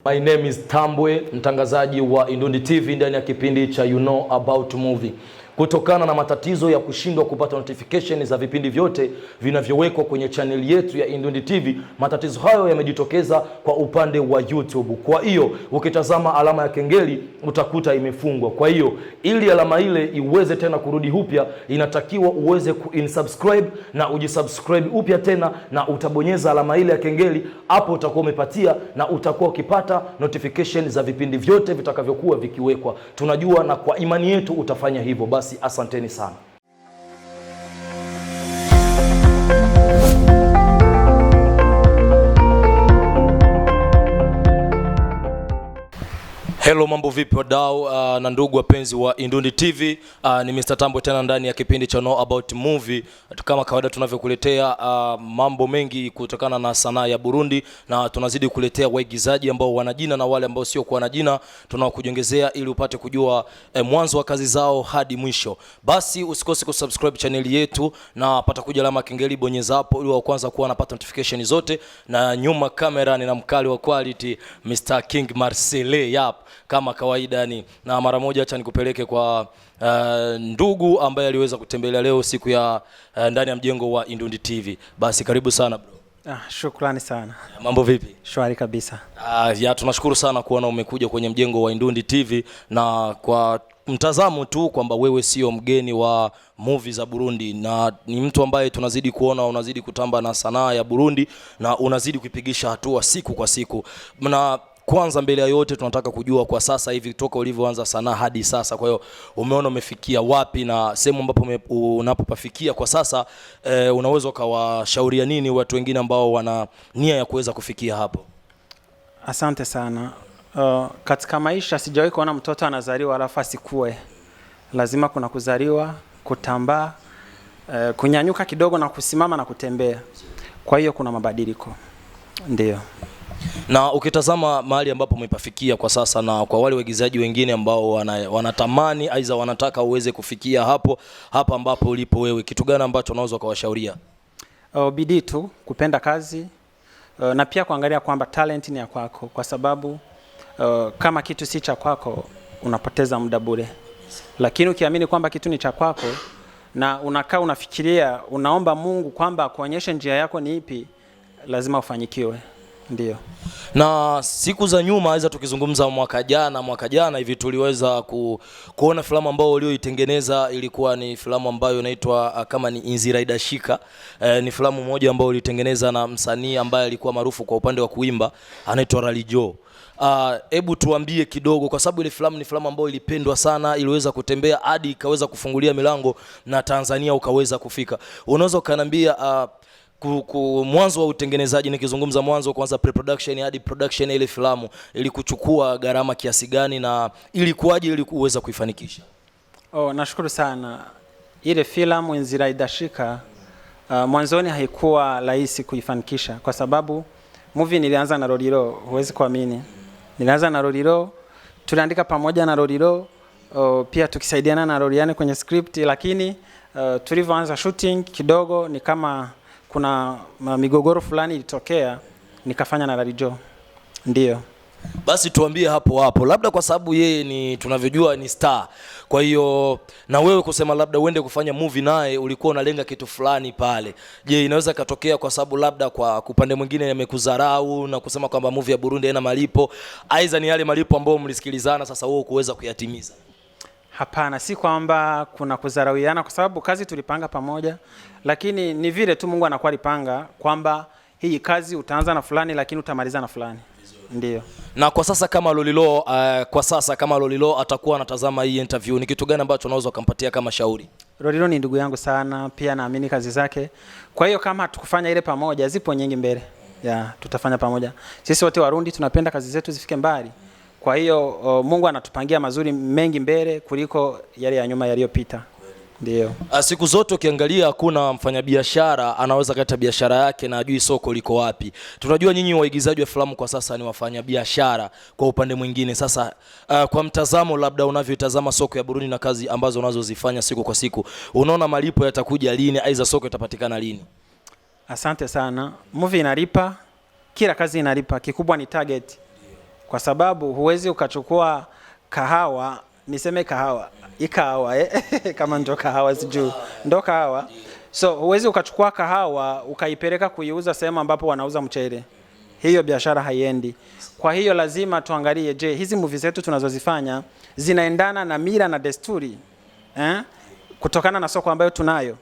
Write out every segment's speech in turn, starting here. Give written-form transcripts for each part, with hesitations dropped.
My name is Tambwe, mtangazaji wa Indundi TV ndani ya kipindi cha You Know About Movie. Kutokana na matatizo ya kushindwa kupata notification za vipindi vyote vinavyowekwa kwenye channel yetu ya Indundi TV, matatizo hayo yamejitokeza kwa upande wa YouTube. Kwa hiyo ukitazama alama ya kengele utakuta imefungwa. Kwa hiyo ili alama ile iweze tena kurudi upya, inatakiwa uweze kuinsubscribe na ujisubscribe upya tena, na utabonyeza alama ile ya kengele. Hapo utakuwa umepatia na utakuwa ukipata notification za vipindi vyote vitakavyokuwa vikiwekwa. Tunajua na kwa imani yetu utafanya hivyo. Basi asanteni sana. Hello, mambo vipi wadau na ndugu wapenzi wa Indundi TV. Ni Mr. Tambwe tena ndani ya kipindi cha Know About Movie. Kama kawaida tunavyokuletea mambo mengi kutokana na sanaa ya Burundi, na tunazidi kuletea waigizaji ambao wana jina na wale ambao sio kwa na jina, tunakujongezea ili upate kujua mwanzo wa kazi zao hadi mwisho. Basi usikose kusubscribe channel yetu na pata kuja alama kengele, bonyeza hapo ili wa kwanza kuwa unapata notification zote. Na nyuma kamera nina mkali wa quality Mr. King Marcele yap. Kama kawaida ni na mara moja acha nikupeleke kwa ndugu ambaye aliweza kutembelea leo siku ya ndani ya mjengo wa Indundi TV. Basi karibu sana bro. Shukrani sana. Mambo vipi? Shwari kabisa. Ya tunashukuru sana kuona umekuja kwenye mjengo wa Indundi TV, na kwa mtazamo tu kwamba wewe sio mgeni wa movie za Burundi, na ni mtu ambaye tunazidi kuona unazidi kutamba na sanaa ya Burundi na unazidi kuipigisha hatua siku kwa siku. Na kwanza mbele ya yote tunataka kujua kwa sasa hivi toka ulivyoanza sanaa hadi sasa, kwa hiyo umeona umefikia wapi na sehemu ambapo unapopafikia kwa sasa, unaweza ukawashauria nini watu wengine ambao wana nia ya kuweza kufikia hapo? Asante sana. Katika maisha sijawahi kuona mtoto anazaliwa alafu asikue. Lazima kuna kuzaliwa, kutambaa, kunyanyuka kidogo na kusimama na kutembea. Kwa hiyo kuna mabadiliko. Ndio. Na ukitazama mahali ambapo umepafikia kwa sasa, na kwa wale waigizaji wengine ambao wanatamani aidha wanataka uweze kufikia hapa ambapo ulipo wewe, kitu gani ambacho unaweza kuwashauria? Bidii tu, kupenda kazi, na pia kuangalia kwamba talent ni ya kwako, kwa sababu kama kitu si cha kwako unapoteza muda bure. Lakini ukiamini kwamba kitu ni cha kwako na unakaa unafikiria, unaomba Mungu kwamba akuonyeshe njia yako ni ipi, lazima ufanikiwe. Ndio. Na siku za nyuma aidha tukizungumza mwaka jana hivi tuliweza kuona filamu ambayo ulioitengeneza, ilikuwa ni filamu ambayo inaitwa kama ni Inziraidashika. Ni filamu moja ambayo ulitengeneza na msanii ambaye alikuwa maarufu kwa upande wa kuimba, anaitwa Ralijo. Hebu tuambie kidogo, kwa sababu ile filamu ni filamu ambayo ilipendwa sana, iliweza kutembea hadi ikaweza kufungulia milango na Tanzania ukaweza kufika. Unaweza ukaniambia mwanzo wa utengenezaji, nikizungumza mwanzo kwanza pre-production hadi production ile filamu ilikuchukua gharama kiasi gani na ilikuwaje ili kuweza kuifanikisha? Nashukuru sana. Ile filamu Inziraidashika mwanzoni haikuwa rahisi kuifanikisha, kwa sababu movie nilianza na Rolilo, huwezi kuamini. Nilianza na Rolilo, tuliandika pamoja na Rolilo, pia tukisaidiana na Roliliane kwenye script, lakini tulivyoanza shooting kidogo ni kama kuna migogoro fulani ilitokea, nikafanya na Ralijo. Ndio. Basi tuambie hapo labda kwa sababu yeye ni tunavyojua ni star, kwa hiyo na wewe kusema labda uende kufanya movie naye ulikuwa unalenga kitu fulani pale. Je, inaweza katokea kwa sababu labda kwa upande mwingine yamekudharau na kusema kwamba movie ya Burundi haina malipo, aidha ni yale malipo ambayo mlisikilizana sasa wewe kuweza kuyatimiza? Hapana, si kwamba kuna kudharauiana, kwa sababu kazi tulipanga pamoja, lakini ni vile tu Mungu anakuwa alipanga kwamba hii kazi utaanza na fulani lakini utamaliza na fulani. Ndio. Na kwa sasa kama Lolilo atakuwa anatazama hii interview, ni kitu gani ambacho unaweza kumpatia kama shauri? Lolilo ni ndugu yangu sana, pia naamini kazi zake. Kwa hiyo kama tukufanya ile pamoja, zipo nyingi mbele. Tutafanya pamoja. Sisi wote Warundi tunapenda kazi zetu zifike mbali. Kwa hiyo Mungu anatupangia mazuri mengi mbele kuliko yale ya nyuma yaliyopita. Ndio. Siku zote ukiangalia hakuna mfanyabiashara anaweza kata biashara yake na ajui soko liko wapi. Tunajua nyinyi waigizaji wa filamu kwa sasa ni wafanyabiashara kwa upande mwingine. Sasa kwa mtazamo labda unavyotazama soko ya Burundi na kazi ambazo unazozifanya siku kwa siku, unaona malipo yatakuja lini, aidha soko itapatikana lini? Asante sana. Movie inalipa, kila kazi inalipa, kikubwa ni target. kwa sababu huwezi ukachukua kahawa, niseme ikahawa kama ndo kahawa sijui, ndo kahawa. So huwezi ukachukua kahawa ukaipeleka kuiuza sehemu ambapo wanauza mchele. Hiyo biashara haiendi. Kwa hiyo lazima tuangalie, je, hizi movie zetu tunazozifanya zinaendana na mila na desturi kutokana na soko ambayo tunayo.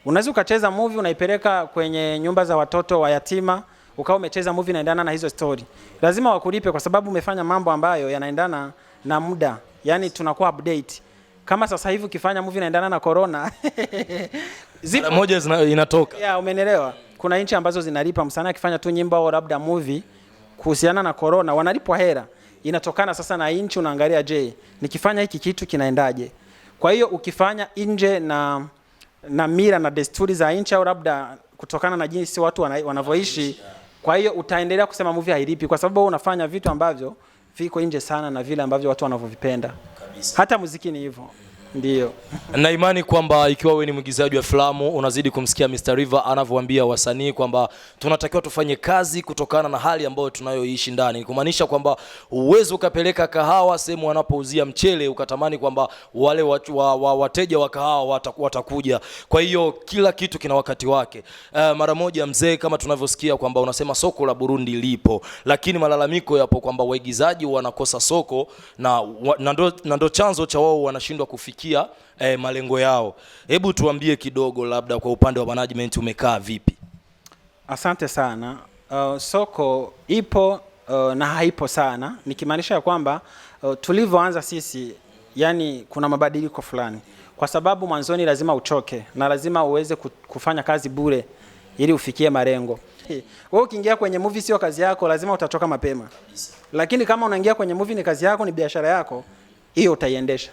Unaweza ukacheza movie unaipeleka kwenye nyumba za watoto wa yatima, ukao umecheza movie inaendana na hizo story. Lazima wakulipe kwa sababu umefanya mambo ambayo yanaendana na muda. Yaani tunakuwa update. Kama sasa hivi ukifanya movie inaendana na corona zipo moja inatoka. Yeah, umeelewa? Kuna nchi ambazo zinalipa msanii akifanya tu nyimbo au labda movie kuhusiana na corona wanalipwa hela. Inatokana sasa na nchi, unaangalia je, nikifanya hiki kitu kinaendaje. Kwa hiyo ukifanya nje na mila na desturi za nchi au labda kutokana na jinsi watu wanavyoishi, kwa hiyo utaendelea kusema movie hailipi kwa sababu unafanya vitu ambavyo viko nje sana na vile ambavyo watu wanavyovipenda. Hata muziki ni hivyo. Ndio. Na imani kwamba ikiwa wewe ni mwigizaji wa filamu unazidi kumsikia Mr. River anavyowaambia wasanii kwamba tunatakiwa tufanye kazi kutokana na hali ambayo tunayoishi ndani. Kumaanisha kwamba uwezo ukapeleka kahawa sehemu wanapouzia mchele ukatamani kwamba wale wateja wa kahawa watakuja. Kwa hiyo kila kitu kina wakati wake. Mara moja mzee, kama tunavyosikia kwamba unasema soko la Burundi lipo, lakini malalamiko yapo kwamba waigizaji wanakosa soko na ndo chanzo cha wao wanashindwa kufikia malengo yao. Hebu tuambie kidogo labda kwa upande wa management umekaa vipi? Asante sana. Soko ipo na haipo sana. Nikimaanisha kwamba tulivyoanza sisi, yani kuna mabadiliko fulani. Kwa sababu mwanzoni lazima uchoke na lazima uweze kufanya kazi bure ili ufikie malengo. Wewe ukiingia kwenye movie sio kazi yako, lazima utachoka mapema. Lakini kama unaingia kwenye movie ni kazi yako, ni biashara yako, hiyo utaiendesha.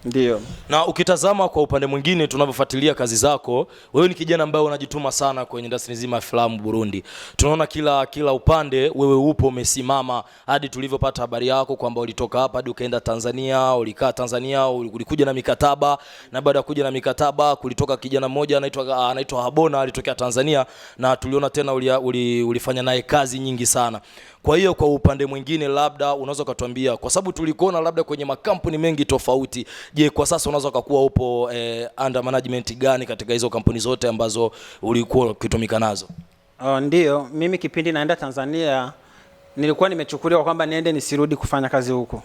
Ndio. Na ukitazama kwa upande mwingine tunavyofuatilia kazi zako, wewe ni kijana ambaye unajituma sana kwenye industry nzima ya filamu Burundi. Tunaona kila upande wewe upo umesimama hadi tulivyopata habari yako kwamba ulitoka hapa hadi ukaenda Tanzania, ulikaa Tanzania, ulikuja na mikataba na baada ya kuja na mikataba kulitoka kijana mmoja anaitwa Habona alitokea Tanzania na tuliona tena ulifanya naye kazi nyingi sana. Kwa hiyo kwa upande mwingine labda unaweza kutuambia kwa sababu tulikuona labda kwenye makampuni mengi tofauti. Je, kwa sasa unaweza kuwa upo under management gani katika hizo kampuni zote ambazo ulikuwa ukitumika nazo? Ndio, mimi kipindi naenda Tanzania nilikuwa nimechukuliwa kwamba niende nisirudi kufanya kazi huko.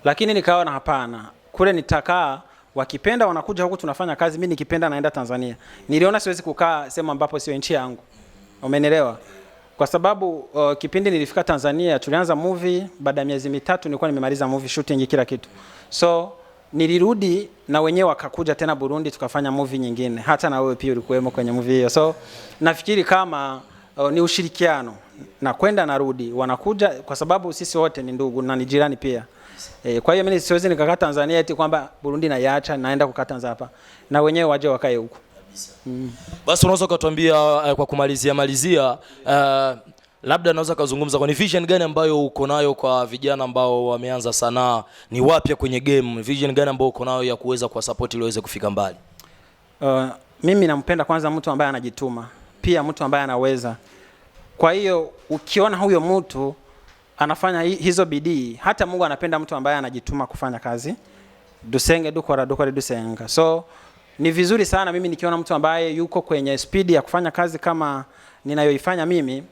Lakini nikawa na hapana. Kule nitakaa, wakipenda wanakuja huku tunafanya kazi, mimi nikipenda naenda Tanzania. Niliona siwezi kukaa sehemu ambapo sio nchi yangu. Umeelewa? Kwa sababu kipindi nilifika Tanzania tulianza movie, baada ya miezi mitatu nilikuwa nimemaliza movie shooting kila kitu. So nilirudi na wenyewe wakakuja tena Burundi tukafanya movie nyingine. Hata na wewe pia ulikuwemo kwenye movie hiyo. So nafikiri kama ni ushirikiano na kwenda na rudi wanakuja kwa sababu sisi wote ni ndugu na ni jirani pia. Kwa hiyo mimi siwezi nikakaa Tanzania eti kwamba Burundi naiacha naenda kukaa Tanzania hapa. Na wenyewe waje wakae huko. Basi unaweza kutuambia kwa kumalizia labda unaweza kuzungumza kwa ni vision gani ambayo uko nayo kwa vijana ambao wameanza sanaa, ni wapya kwenye game, vision gani ambayo uko nayo ya kuweza kwa support ili waweze kufika mbali? Mimi nampenda kwanza mtu ambaye anajituma, pia mtu ambaye anaweza. Kwa hiyo ukiona huyo mtu anafanya hizo bidii, hata Mungu anapenda mtu ambaye anajituma kufanya kazi. Dusenge dukora dusenga. So ni vizuri sana mimi nikiona mtu ambaye yuko kwenye speed ya kufanya kazi kama ninayoifanya mimi,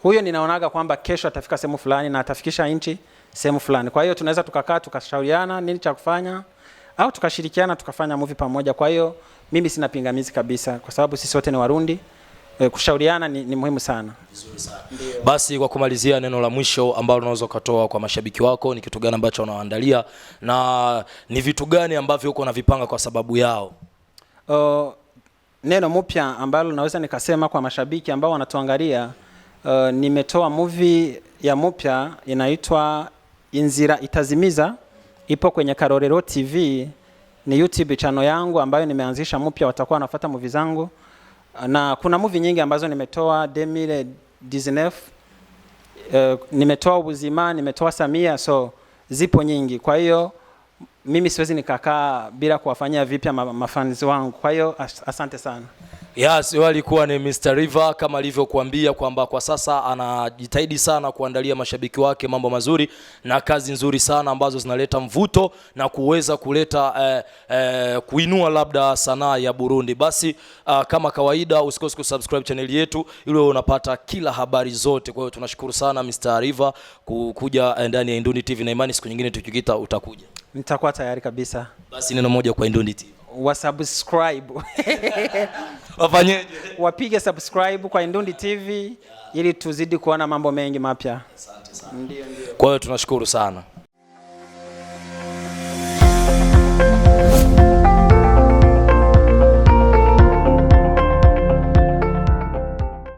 huyo ninaonaga kwamba kesho atafika sehemu fulani na atafikisha nchi sehemu fulani. Kwa hiyo tunaweza tukakaa tukashauriana nini cha kufanya au tukashirikiana tukafanya movie pamoja. Kwa hiyo mimi sina pingamizi kabisa kwa sababu sisi wote ni Warundi. Kushauriana ni muhimu sana. Vizuri sana. Basi kwa kumalizia, neno la mwisho ambalo unaweza kutoa kwa mashabiki wako ni kitu gani ambacho unawaandalia na ni vitu gani ambavyo uko unavipanga kwa sababu yao? Neno mpya ambalo naweza nikasema kwa mashabiki ambao wanatuangalia, nimetoa movie ya mpya inaitwa Inzira Itazimiza, ipo kwenye Karorero TV, ni YouTube channel yangu ambayo nimeanzisha mpya, watakuwa wanafuata movie zangu. Na kuna movie nyingi ambazo nimetoa 2019, nimetoa Ubuzima, nimetoa Samia, so zipo nyingi. Kwa hiyo mimi siwezi nikakaa bila kuwafanyia vipya mafans wangu. Kwa hiyo asante sana. Yes, walikuwa ni Mr. River kama alivyokuambia kwamba kwa sasa anajitahidi sana kuandalia mashabiki wake mambo mazuri na kazi nzuri sana ambazo zinaleta mvuto na kuweza kuleta kuinua labda sanaa ya Burundi. Basi kama kawaida usikose kusubscribe channel yetu ili unapata kila habari zote. Kwa hiyo tunashukuru sana Mr. River kuja ndani ya Indundi TV na imani siku nyingine tukikita utakuja. Nitakuwa tayari kabisa. Basi neno moja kwa Indundi TV. Wasubscribe. Wafanyeje? Wapige subscribe kwa Indundi TV ili tuzidi kuona mambo mengi mapya. Asante sana. Ndio. Kwa hiyo tunashukuru sana.